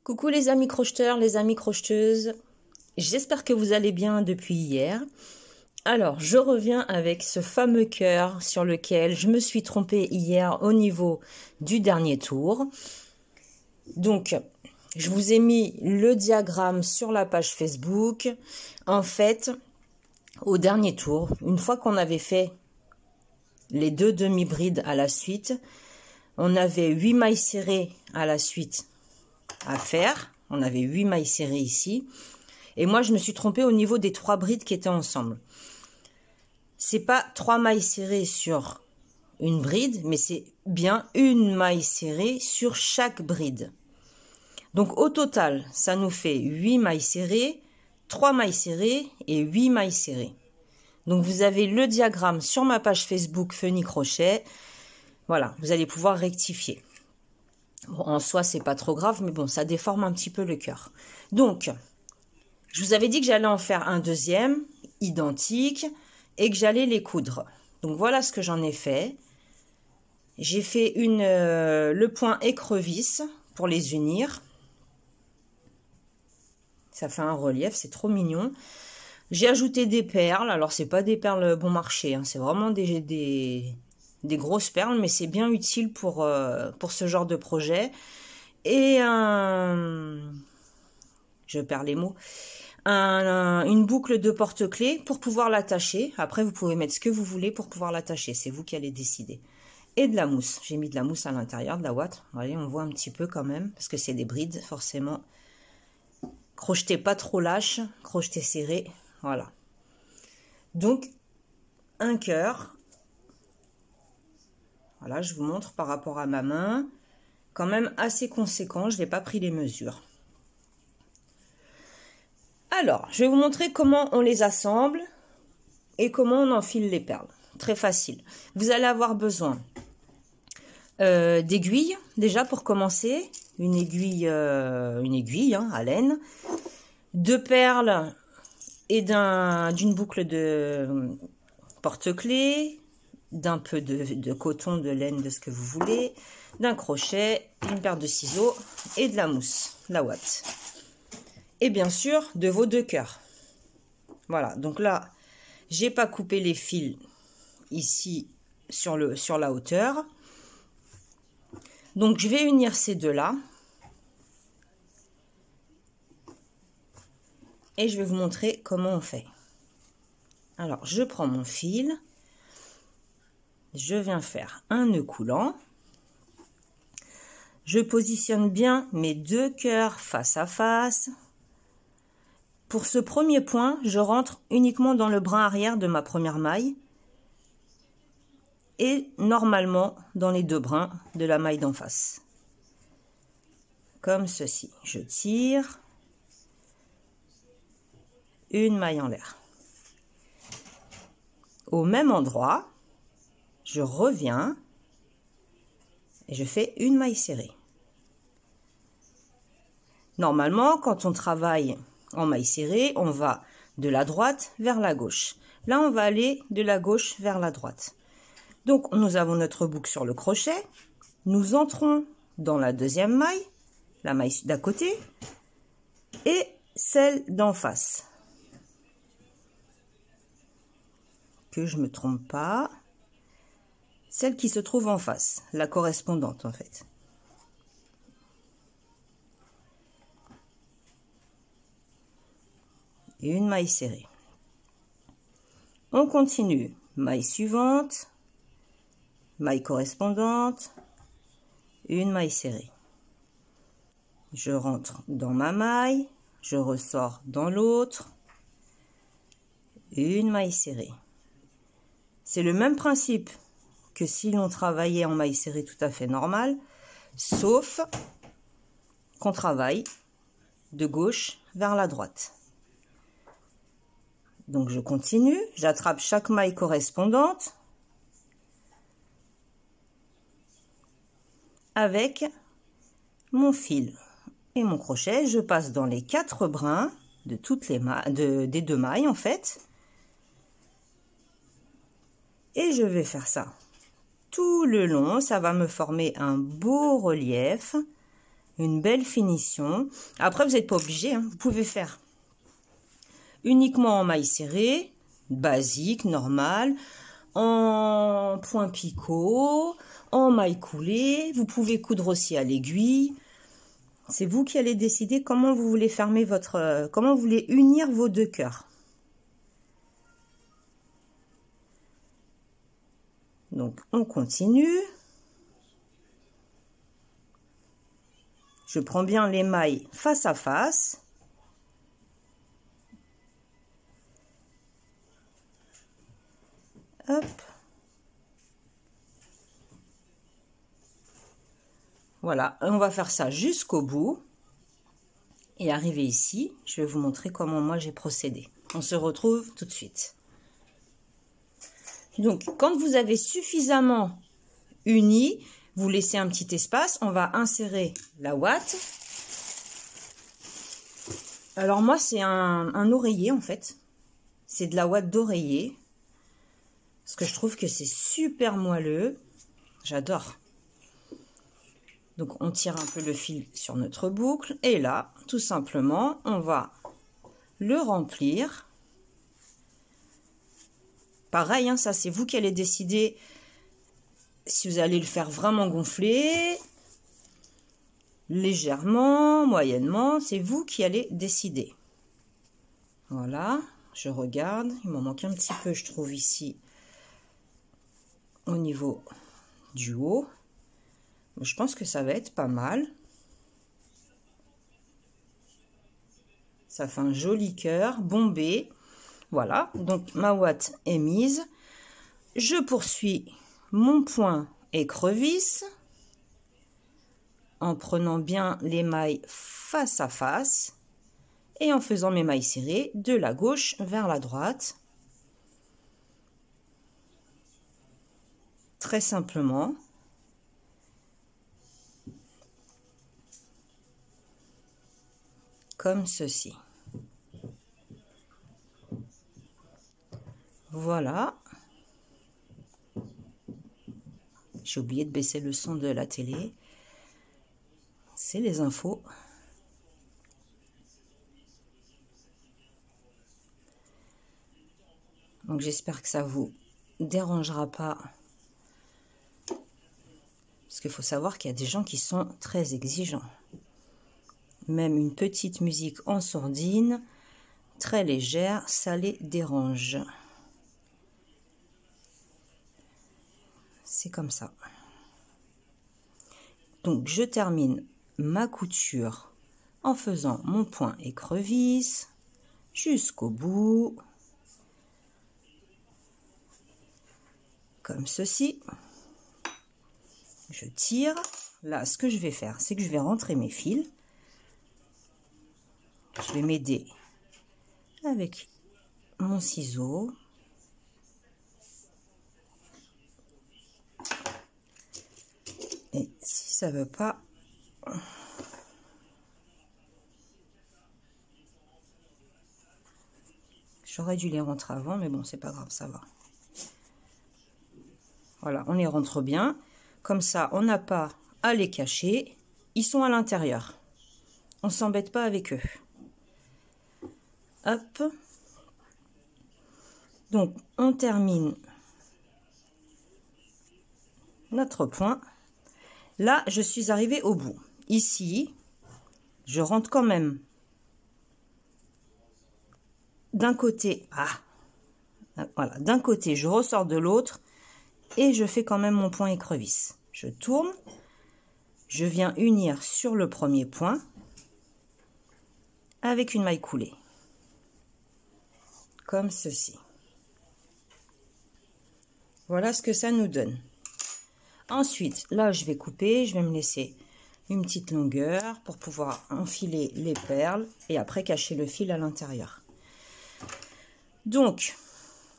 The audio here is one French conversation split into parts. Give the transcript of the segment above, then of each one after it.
Coucou les amis crocheteurs, les amis crocheteuses, j'espère que vous allez bien depuis hier. Alors, je reviens avec ce fameux cœur sur lequel je me suis trompée hier au niveau du dernier tour. Donc, je vous ai mis le diagramme sur la page Facebook. En fait, au dernier tour, une fois qu'on avait fait les deux demi-brides à la suite, on avait 8 mailles serrées à la suite à faire. On avait 8 mailles serrées ici. Et moi, je me suis trompée au niveau des 3 brides qui étaient ensemble. C'est pas 3 mailles serrées sur une bride, mais c'est bien une maille serrée sur chaque bride. Donc, au total, ça nous fait 8 mailles serrées, 3 mailles serrées et 8 mailles serrées. Donc, vous avez le diagramme sur ma page Facebook Feuny Crochet. Voilà, vous allez pouvoir rectifier. Bon, en soi, c'est pas trop grave, mais bon, ça déforme un petit peu le cœur. Donc, je vous avais dit que j'allais en faire un deuxième, identique, et que j'allais les coudre. Donc, voilà ce que j'en ai fait. J'ai fait le point écrevisse pour les unir. Ça fait un relief, c'est trop mignon. J'ai ajouté des perles. Alors, c'est pas des perles bon marché, hein, c'est vraiment des grosses perles, mais c'est bien utile pour ce genre de projet. Et je perds les mots. Une boucle de porte-clés pour pouvoir l'attacher. Après, vous pouvez mettre ce que vous voulez pour pouvoir l'attacher. C'est vous qui allez décider. Et de la mousse. J'ai mis de la mousse à l'intérieur, de la ouate. Vous voyez, on voit un petit peu quand même, parce que c'est des brides, forcément. Crochetez pas trop lâche, crochetez serré. Voilà. Donc, un cœur. Voilà, je vous montre par rapport à ma main. Quand même assez conséquent, je n'ai pas pris les mesures. Alors, je vais vous montrer comment on les assemble et comment on enfile les perles. Très facile. Vous allez avoir besoin d'aiguilles, déjà pour commencer. Une aiguille hein, à laine. 2 perles et d'une boucle de porte-clés. D'un peu de coton, de laine, de ce que vous voulez, d'un crochet, une paire de ciseaux et de la mousse, la ouate. Et bien sûr, de vos 2 cœurs. Voilà, donc là, j'ai pas coupé les fils ici sur la hauteur. Donc, je vais unir ces deux-là. Et je vais vous montrer comment on fait. Alors, je prends mon fil. Je viens faire un nœud coulant. Je positionne bien mes 2 cœurs face à face. Pour ce premier point, je rentre uniquement dans le brin arrière de ma première maille et normalement dans les 2 brins de la maille d'en face. Comme ceci. Je tire. Une maille en l'air. Au même endroit, je reviens et je fais une maille serrée. Normalement, quand on travaille en maille serrée, on va de la droite vers la gauche. Là, on va aller de la gauche vers la droite. Donc, nous avons notre boucle sur le crochet. Nous entrons dans la deuxième maille, la maille d'à côté, et celle d'en face. Que je ne me trompe pas. Celle qui se trouve en face, la correspondante en fait. Et une maille serrée. On continue. Maille suivante, maille correspondante, une maille serrée. Je rentre dans ma maille, je ressors dans l'autre, une maille serrée. C'est le même principe que si l'on travaillait en maille serrée tout à fait normal, sauf qu'on travaille de gauche vers la droite. Donc je continue, j'attrape chaque maille correspondante avec mon fil et mon crochet. Je passe dans les 4 brins de toutes les des 2 mailles en fait, et je vais faire ça tout le long. Ça va me former un beau relief Une belle finition. Après, vous n'êtes pas obligé, hein. Vous pouvez faire uniquement en maille serrée, basique, normal, en point picot, en maille coulée. Vous pouvez coudre aussi à l'aiguille. C'est vous qui allez décider comment vous voulez fermer votre... comment vous voulez unir vos deux cœurs. Donc, on continue. Je prends bien les mailles face à face. Hop. Voilà, on va faire ça jusqu'au bout. Et arrivé ici, je vais vous montrer comment moi j'ai procédé. On se retrouve tout de suite. Donc, quand vous avez suffisamment uni, vous laissez un petit espace. On va insérer la ouate. Alors moi, c'est un oreiller en fait. C'est de la ouate d'oreiller. Parce que je trouve que c'est super moelleux. J'adore. Donc, on tire un peu le fil sur notre boucle. Et là, tout simplement, on va le remplir. Pareil, hein, ça, c'est vous qui allez décider si vous allez le faire vraiment gonfler, légèrement, moyennement. C'est vous qui allez décider. Voilà, je regarde. Il m'en manque un petit peu, je trouve, ici. Au niveau du haut, je pense que ça va être pas mal. Ça fait un joli cœur bombé. Voilà, donc ma ouate est mise. Je poursuis mon point écrevisse en prenant bien les mailles face à face et en faisant mes mailles serrées de la gauche vers la droite. Très simplement. Comme ceci. Voilà. J'ai oublié de baisser le son de la télé. C'est les infos. Donc j'espère que ça vous dérangera pas. Parce qu'il faut savoir qu'il y a des gens qui sont très exigeants. Même une petite musique en sourdine, très légère, ça les dérange. C'est comme ça. Donc, je termine ma couture en faisant mon point écrevisse jusqu'au bout. Comme ceci. Je tire. Là, ce que je vais faire, c'est que je vais rentrer mes fils. Je vais m'aider avec mon ciseau. Et si ça veut pas, j'aurais dû les rentrer avant, mais bon, c'est pas grave, ça va. Voilà, on les rentre bien. Comme ça, on n'a pas à les cacher. Ils sont à l'intérieur. On s'embête pas avec eux. Hop. Donc, on termine notre point. Là, je suis arrivée au bout. Ici, je rentre quand même d'un côté. Voilà, d'un côté, je ressors de l'autre et je fais quand même mon point écrevisse. Je tourne, je viens unir sur le premier point avec une maille coulée. Comme ceci. Voilà ce que ça nous donne. Ensuite, là, je vais couper. Je vais me laisser une petite longueur pour pouvoir enfiler les perles et après cacher le fil à l'intérieur. Donc,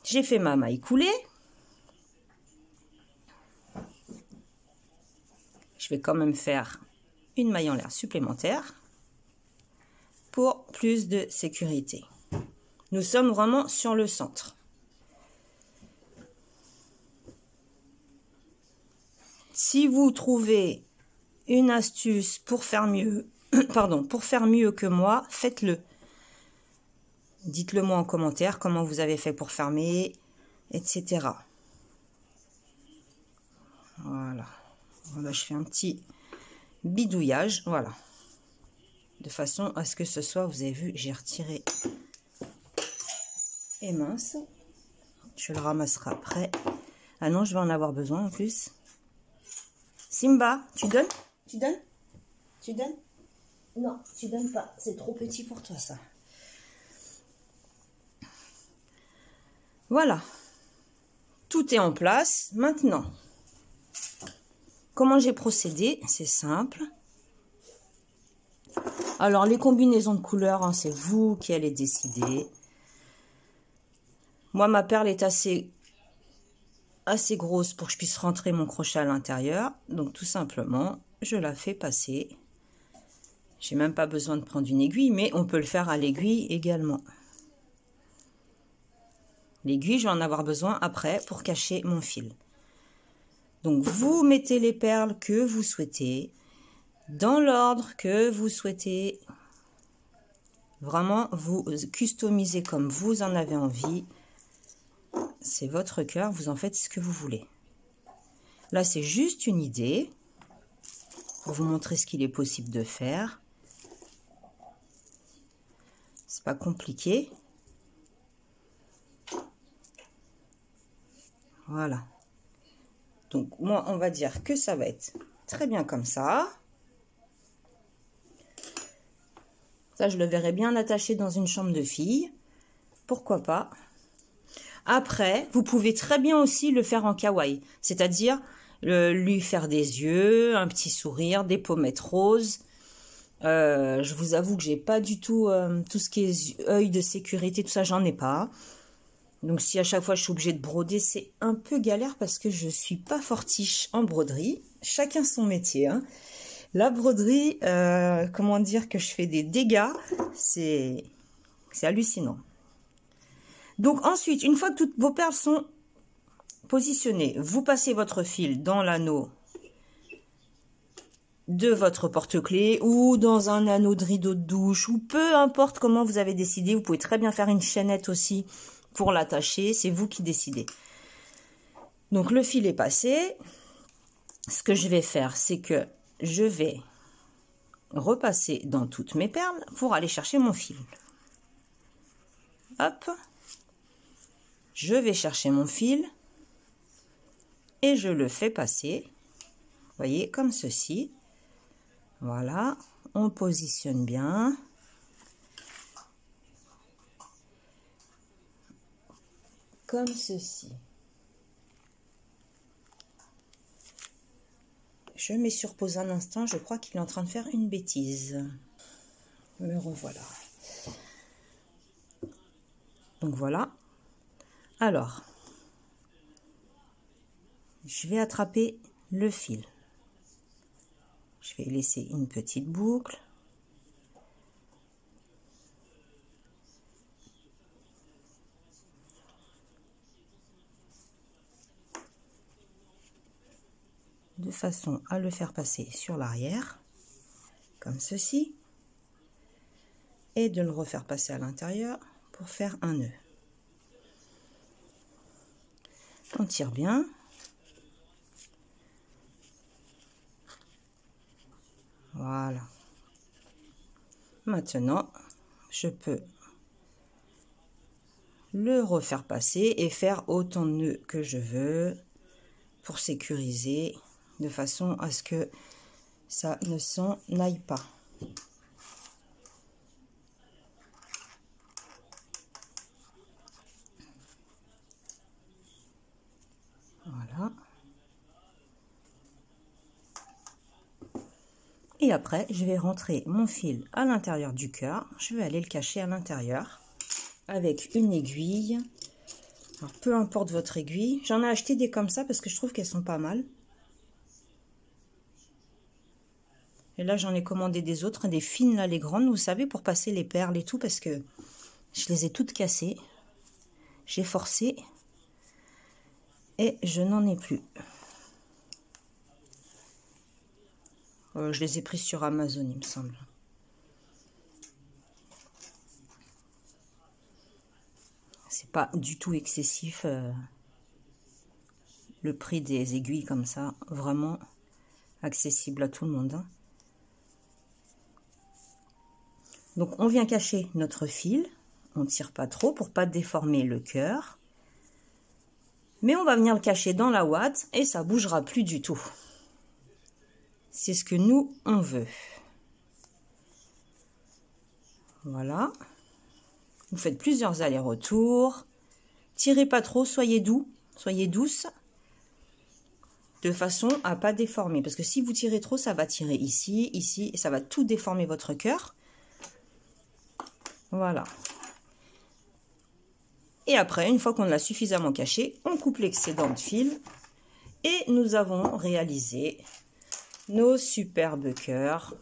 j'ai fait ma maille coulée. Je vais quand même faire une maille en l'air supplémentaire pour plus de sécurité. Nous sommes vraiment sur le centre. Si vous trouvez une astuce pour faire mieux, pardon, pour faire mieux que moi, faites-le. Dites-le moi en commentaire comment vous avez fait pour fermer, etc. Voilà. Voilà, je fais un petit bidouillage, voilà. De façon à ce que ce soit, vous avez vu, j'ai retiré. Et mince. Je le ramasserai après. Ah non, je vais en avoir besoin en plus. Simba, tu donnes? Tu donnes? Tu donnes? Non, tu donnes pas. C'est trop petit pour toi, ça. Voilà. Tout est en place. Maintenant, comment j'ai procédé? C'est simple. Alors, les combinaisons de couleurs, hein, c'est vous qui allez décider. Moi, ma perle est assez grosse pour que je puisse rentrer mon crochet à l'intérieur. Donc, tout simplement, je la fais passer. J'ai même pas besoin de prendre une aiguille, mais on peut le faire à l'aiguille également. L'aiguille, je vais en avoir besoin après pour cacher mon fil. Donc, vous mettez les perles que vous souhaitez, dans l'ordre que vous souhaitez. Vraiment, vous customisez comme vous en avez envie. C'est votre cœur, vous en faites ce que vous voulez. Là, c'est juste une idée pour vous montrer ce qu'il est possible de faire. C'est pas compliqué. Voilà. Donc, moi, on va dire que ça va être très bien comme ça. Ça, je le verrai bien attaché dans une chambre de fille. Pourquoi pas? Après, vous pouvez très bien aussi le faire en kawaii. C'est-à-dire lui faire des yeux, un petit sourire, des pommettes roses. Je vous avoue que j'ai pas du tout tout ce qui est œil de sécurité, tout ça, j'en ai pas. Donc si à chaque fois je suis obligée de broder, c'est un peu galère parce que je suis pas fortiche en broderie. Chacun son métier, hein. La broderie, comment dire que je fais des dégâts, c'est hallucinant. Donc ensuite, une fois que toutes vos perles sont positionnées, vous passez votre fil dans l'anneau de votre porte-clés ou dans un anneau de rideau de douche ou peu importe comment vous avez décidé. Vous pouvez très bien faire une chaînette aussi pour l'attacher, c'est vous qui décidez. Donc le fil est passé. Ce que je vais faire, c'est que je vais repasser dans toutes mes perles pour aller chercher mon fil. Hop. Je vais chercher mon fil et je le fais passer, vous voyez, comme ceci. Voilà, on positionne bien. Comme ceci. Je mets sur pause un instant, je crois qu'il est en train de faire une bêtise. Me revoilà. Donc voilà. Alors, je vais attraper le fil. Je vais laisser une petite boucle. De façon à le faire passer sur l'arrière, comme ceci. Et de le refaire passer à l'intérieur pour faire un nœud. On tire bien. Voilà. Maintenant, je peux le refaire passer et faire autant de nœuds que je veux pour sécuriser de façon à ce que ça ne s'en aille pas. Voilà. Et après, je vais rentrer mon fil à l'intérieur du cœur. Je vais aller le cacher à l'intérieur avec une aiguille. Alors, peu importe votre aiguille. J'en ai acheté des comme ça parce que je trouve qu'elles sont pas mal. Et là, j'en ai commandé des autres, des fines, là, les grandes, vous savez, pour passer les perles et tout, parce que je les ai toutes cassées. J'ai forcé et je n'en ai plus. Vous Je les ai prises sur Amazon, il me semble. C'est pas du tout excessif le prix des aiguilles comme ça. Vraiment accessible à tout le monde. Hein. Donc, on vient cacher notre fil. On ne tire pas trop pour pas déformer le cœur. Mais on va venir le cacher dans la ouate et ça bougera plus du tout. C'est ce que nous, on veut. Voilà. Vous faites plusieurs allers-retours. Tirez pas trop, soyez doux, soyez douce. De façon à pas déformer. Parce que si vous tirez trop, ça va tirer ici, ici. Et ça va tout déformer votre cœur. Voilà. Et après, une fois qu'on l'a suffisamment caché, on coupe l'excédent de fil. Et nous avons réalisé nos superbes cœurs.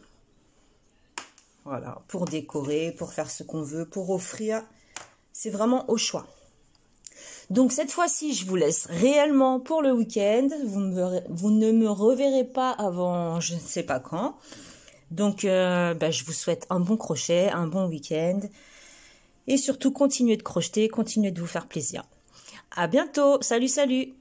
Voilà, pour décorer, pour faire ce qu'on veut, pour offrir. C'est vraiment au choix. Donc cette fois-ci, je vous laisse réellement pour le week-end. Vous ne me reverrez pas avant je ne sais pas quand. Donc je vous souhaite un bon crochet, un bon week-end. Et surtout, continuez de crocheter, continuez de vous faire plaisir. À bientôt. Salut, salut.